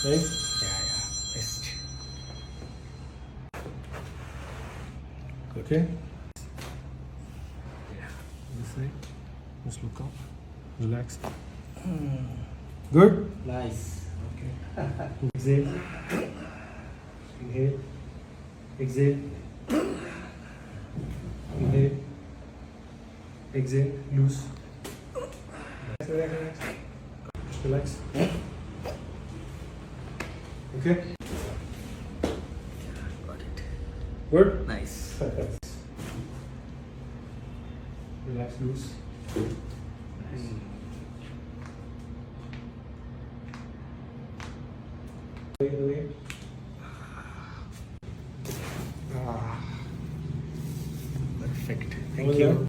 Right? Best. Okay. This side. Just look up. Relax. Good. Nice. Okay. Exhale. Inhale. Exhale. Inhale. Exhale. Loose. Relax. Relax. Just relax. Okay. Got it. Good. Nice. Relax. Loose. Nice. Away. Perfect. Thank Well you. done.